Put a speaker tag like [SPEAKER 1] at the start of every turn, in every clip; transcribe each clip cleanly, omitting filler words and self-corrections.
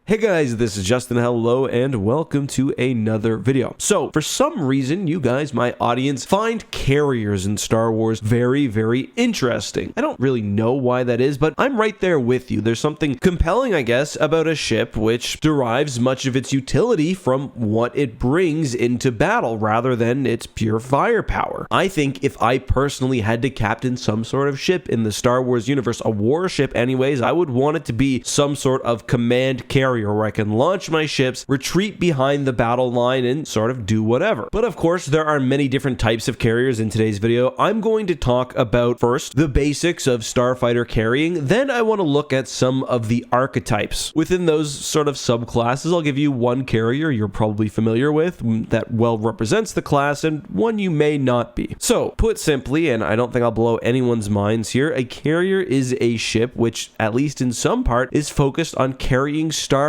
[SPEAKER 1] Hey guys, this is Justin. Hello and welcome to another video. So for some reason, you guys, my audience, find carriers in Star Wars very interesting. I don't really know why that is, but I'm right there with you. There's something compelling, I guess, about a ship which derives much of its utility from what it brings into battle rather than its pure firepower. I think if I personally had to captain some sort of ship in the Star Wars universe, a warship anyways, I would want it to be some sort of command carrier where I can launch my ships, retreat behind the battle line, and sort of do whatever. But of course, there are many different types of carriers in today's video. I'm going to talk about first the basics of starfighter carrying, then I want to look at some of the archetypes. Within those sort of subclasses, I'll give you one carrier you're probably familiar with that well represents the class and one you may not be. So, put simply, and I don't think I'll blow anyone's minds here, a carrier is a ship which, at least in some part, is focused on carrying starfighters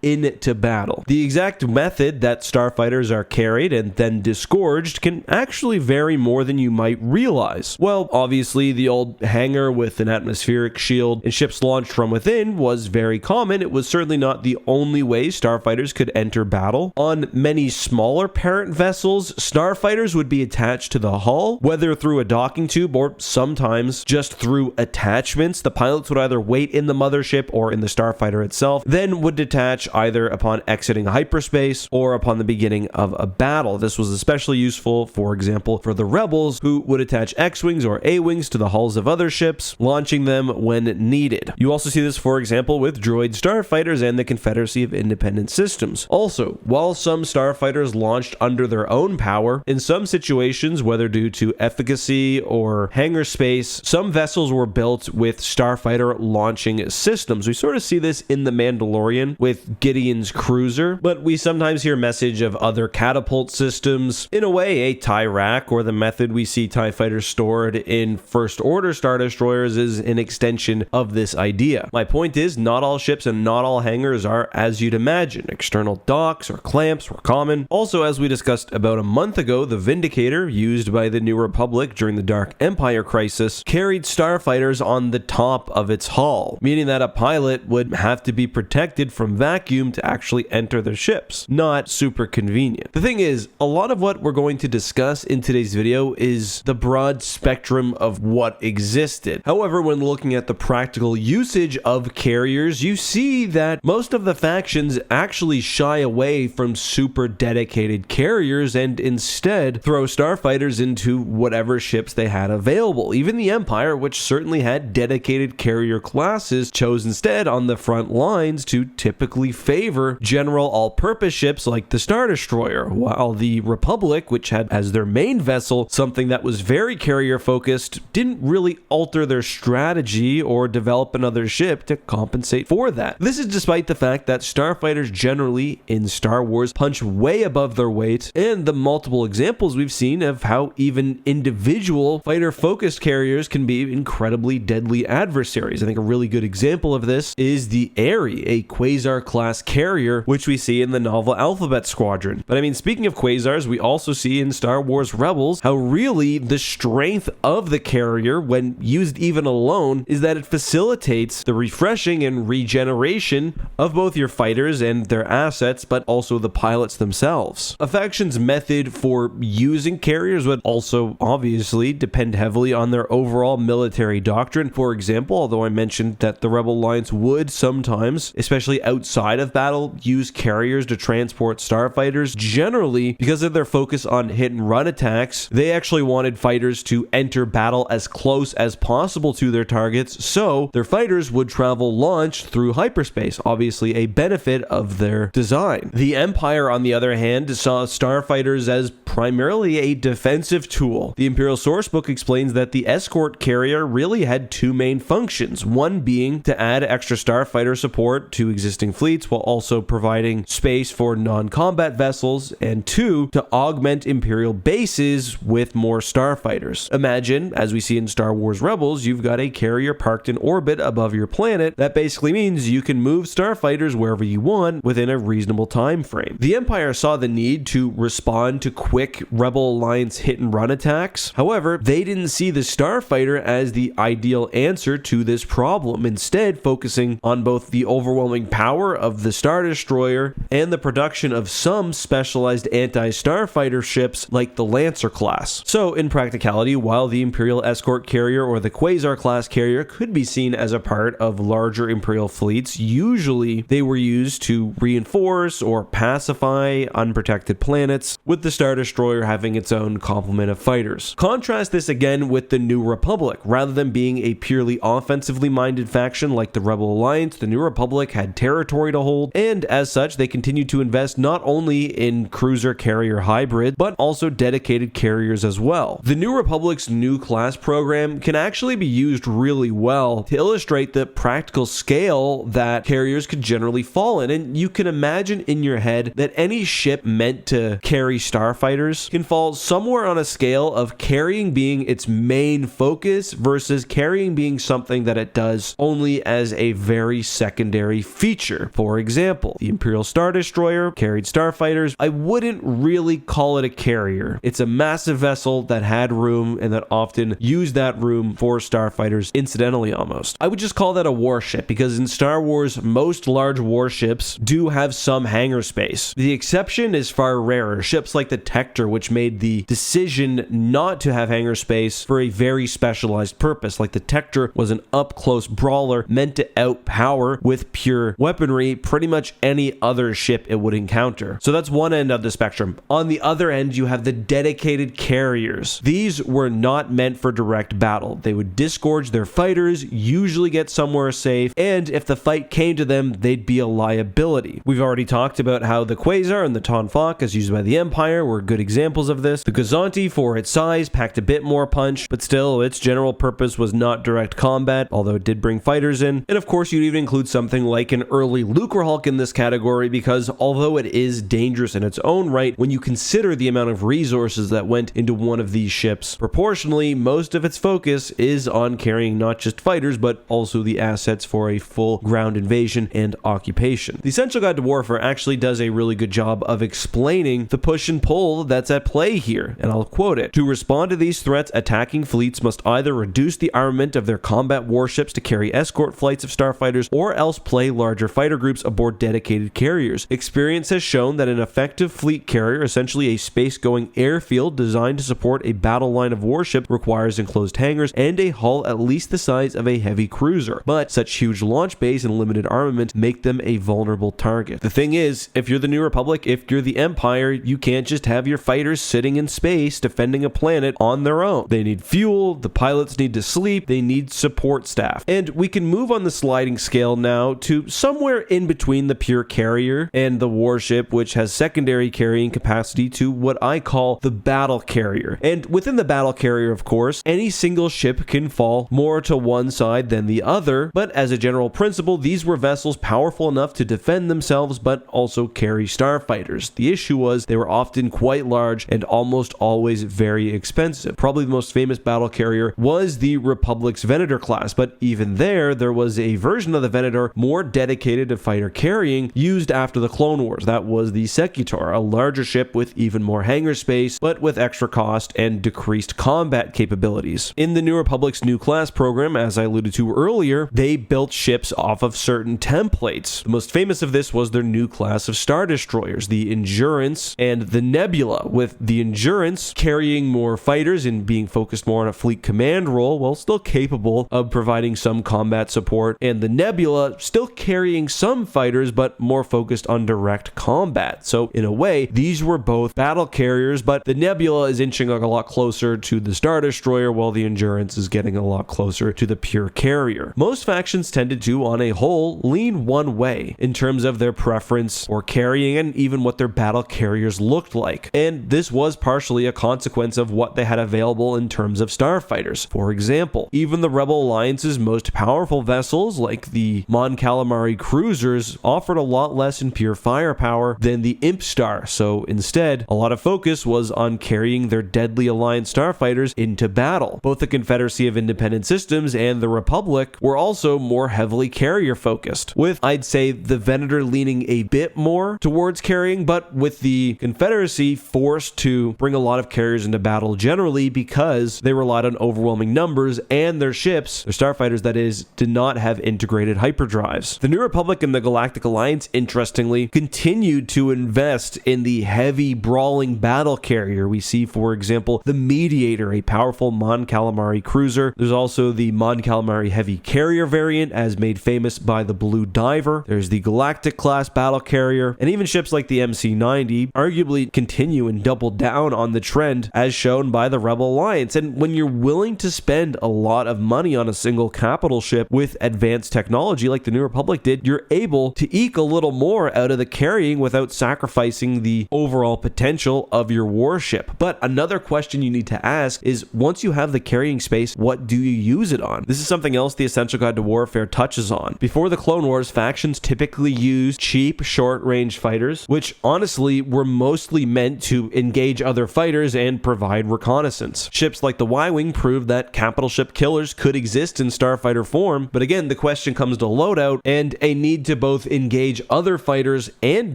[SPEAKER 1] into battle. The exact method that starfighters are carried and then disgorged can actually vary more than you might realize. Well, obviously, the old hangar with an atmospheric shield and ships launched from within was very common. It was certainly not the only way starfighters could enter battle. On many smaller parent vessels, starfighters would be attached to the hull, whether through a docking tube or sometimes just through attachments. The pilots would either wait in the mothership or in the starfighter itself, then would detach either upon exiting hyperspace or upon the beginning of a battle. This was especially useful, for example, for the rebels, who would attach X-wings or A-wings to the hulls of other ships, launching them when needed. You also see this, for example, with droid starfighters and the Confederacy of Independent Systems. Also, while some starfighters launched under their own power, in some situations, whether due to efficacy or hangar space, some vessels were built with starfighter launching systems. We sort of see this in The Mandalorian with Gideon's cruiser, but we sometimes hear message of other catapult systems. In a way, a TIE rack, or the method we see TIE fighters stored in First Order Star Destroyers, is an extension of this idea. My point is, not all ships and not all hangars are as you'd imagine. External docks or clamps were common. Also, as we discussed about a month ago, the Vindicator, used by the New Republic during the Dark Empire crisis, carried starfighters on the top of its hull, meaning that a pilot would have to be protected from vacuum to actually enter their ships. Not super convenient. The thing is, a lot of what we're going to discuss in today's video is the broad spectrum of what existed. However, when looking at the practical usage of carriers, you see that most of the factions actually shy away from super dedicated carriers and instead throw starfighters into whatever ships they had available. Even the Empire, which certainly had dedicated carrier classes, chose instead on the front lines to typically favor general all-purpose ships like the Star Destroyer, while the Republic, which had as their main vessel something that was very carrier-focused, didn't really alter their strategy or develop another ship to compensate for that. This is despite the fact that starfighters generally in Star Wars punch way above their weight, and the multiple examples we've seen of how even individual fighter-focused carriers can be incredibly deadly adversaries. I think a really good example of this is the Aerie, a Quasar-class carrier, which we see in the novel Alphabet Squadron. But I mean, speaking of Quasars, we also see in Star Wars Rebels how really the strength of the carrier, when used even alone, is that it facilitates the refreshing and regeneration of both your fighters and their assets, but also the pilots themselves. A faction's method for using carriers would also obviously depend heavily on their overall military doctrine. For example, although I mentioned that the Rebel Alliance would sometimes, especially outside of battle, use carriers to transport starfighters, generally, because of their focus on hit and run attacks, they actually wanted fighters to enter battle as close as possible to their targets, so their fighters would travel launched through hyperspace, obviously a benefit of their design. The Empire, on the other hand, saw starfighters as primarily a defensive tool. The Imperial Sourcebook explains that the escort carrier really had two main functions, one being to add extra starfighter support to existing fleets while also providing space for non-combat vessels, and two, to augment Imperial bases with more starfighters. Imagine, as we see in Star Wars Rebels, you've got a carrier parked in orbit above your planet. That basically means you can move starfighters wherever you want within a reasonable time frame. The Empire saw the need to respond to quick Rebel Alliance hit-and-run attacks. However, they didn't see the starfighter as the ideal answer to this problem, instead focusing on both the overwhelming power power of the Star Destroyer and the production of some specialized anti-starfighter ships like the Lancer class. So in practicality, while the Imperial escort carrier or the Quasar class carrier could be seen as a part of larger Imperial fleets, usually they were used to reinforce or pacify unprotected planets, with the Star Destroyer having its own complement of fighters. Contrast this again with the New Republic. Rather than being a purely offensively minded faction like the Rebel Alliance, the New Republic had territory to hold, and as such, they continued to invest not only in cruiser carrier hybrid, but also dedicated carriers as well. The New Republic's new class program can actually be used really well to illustrate the practical scale that carriers could generally fall in, and you can imagine in your head that any ship meant to carry starfighters can fall somewhere on a scale of carrying being its main focus versus carrying being something that it does only as a very secondary feature. For example, the Imperial Star Destroyer carried starfighters. I wouldn't really call it a carrier. It's a massive vessel that had room and that often used that room for starfighters incidentally almost. I would just call that a warship because in Star Wars, most large warships do have some hangar space. The exception is far rarer. Ships like the Tector, which made the decision not to have hangar space for a very specialized purpose. Like the Tector was an up-close brawler meant to outpower with pure weaponry pretty much any other ship it would encounter. So that's one end of the spectrum. On the other end, you have the dedicated carriers. These were not meant for direct battle. They would disgorge their fighters, usually get somewhere safe, and if the fight came to them, they'd be a liability. We've already talked about how the Quasar and the Tonfaq, as used by the Empire, were good examples of this. The Gozanti, for its size, packed a bit more punch, but still, its general purpose was not direct combat, although it did bring fighters in. And of course, you'd even include something like an early Lucrehulk in this category, because although it is dangerous in its own right, when you consider the amount of resources that went into one of these ships, proportionally, most of its focus is on carrying not just fighters, but also the assets for a full ground invasion and occupation. The Essential Guide to Warfare actually does a really good job of explaining the push and pull that's at play here, and I'll quote it. To respond to these threats, attacking fleets must either reduce the armament of their combat warships to carry escort flights of starfighters, or else play larger fighter groups aboard dedicated carriers. Experience has shown that an effective fleet carrier, essentially a space-going airfield designed to support a battle line of warships, requires enclosed hangars and a hull at least the size of a heavy cruiser. But such huge launch bays and limited armament make them a vulnerable target. The thing is, if you're the New Republic, if you're the Empire, you can't just have your fighters sitting in space defending a planet on their own. They need fuel, the pilots need to sleep, they need support staff. And we can move on the sliding scale now to somewhere in between the pure carrier and the warship, which has secondary carrying capacity, to what I call the battle carrier. And within the battle carrier, of course, any single ship can fall more to one side than the other, but as a general principle, these were vessels powerful enough to defend themselves but also carry starfighters. The issue was they were often quite large and almost always very expensive. Probably the most famous battle carrier was the Republic's Venator class, but even there was a version of the Venator more dedicated to fighter carrying used after the Clone Wars. That was the Secutor, a larger ship with even more hangar space, but with extra cost and decreased combat capabilities. In the New Republic's new class program, as I alluded to earlier, they built ships off of certain templates. The most famous of this was their new class of Star Destroyers, the Endurance and the Nebula, with the Endurance carrying more fighters and being focused more on a fleet command role while still capable of providing some combat support, and the Nebula still carrying some fighters but more focused on direct combat. So in a way, these were both battle carriers, but the Nebula is inching a lot closer to the Star Destroyer while the Endurance is getting a lot closer to the pure carrier. Most factions tended to, on a whole, lean one way in terms of their preference for carrying and even what their battle carriers looked like. And this was partially a consequence of what they had available in terms of starfighters. For example, even the Rebel Alliance's most powerful vessels, like the Mon Calamari cruisers, offered a lot less in pure firepower than the Imp Star, so instead, a lot of focus was on carrying their deadly Alliance starfighters into battle. Both the Confederacy of Independent Systems and the Republic were also more heavily carrier focused, with, I'd say, the Venator leaning a bit more towards carrying, but with the Confederacy forced to bring a lot of carriers into battle generally because they relied on overwhelming numbers and their ships, their starfighters that is, did not have integrated hyperdrives. The New Republic and the Galactic Alliance, interestingly, continued to invest in the heavy brawling battle carrier. We see, for example, the Mediator, a powerful Mon Calamari cruiser. There's also the Mon Calamari heavy carrier variant, as made famous by the Blue Diver. There's the Galactic class battle carrier, and even ships like the MC-90 arguably continue and double down on the trend as shown by the Rebel Alliance. And when you're willing to spend a lot of money on a single capital ship with advanced technology like the New Republic did, you're able to eke a little more out of the carrying without sacrificing the overall potential of your warship. But another question you need to ask is, once you have the carrying space, what do you use it on? This is something else the Essential Guide to Warfare touches on. Before the Clone Wars, factions typically used cheap, short-range fighters, which honestly were mostly meant to engage other fighters and provide reconnaissance. Ships like the Y-Wing proved that capital ship killers could exist in starfighter form, but again, the question comes to loadout, and a need to both engage other fighters and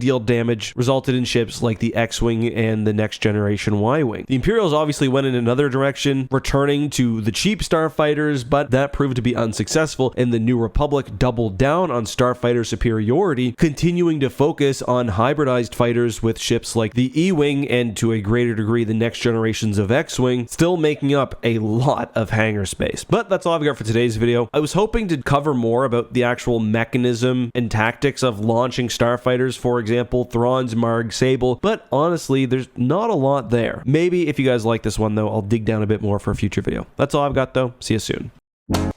[SPEAKER 1] deal damage resulted in ships like the X-Wing and the next generation Y-Wing. The Imperials obviously went in another direction, returning to the cheap starfighters, but that proved to be unsuccessful, and the New Republic doubled down on starfighter superiority, continuing to focus on hybridized fighters with ships like the E-Wing and to a greater degree the next generations of X-Wing, still making up a lot of hangar space. But that's all I've got for today's video. I was hoping to cover more about the actual mechanism and tactics of launching starfighters, for example, Thrawn's Marg Sable, but honestly, there's not a lot there. Maybe if you guys like this one though, I'll dig down a bit more for a future video. That's all I've got though. See you soon.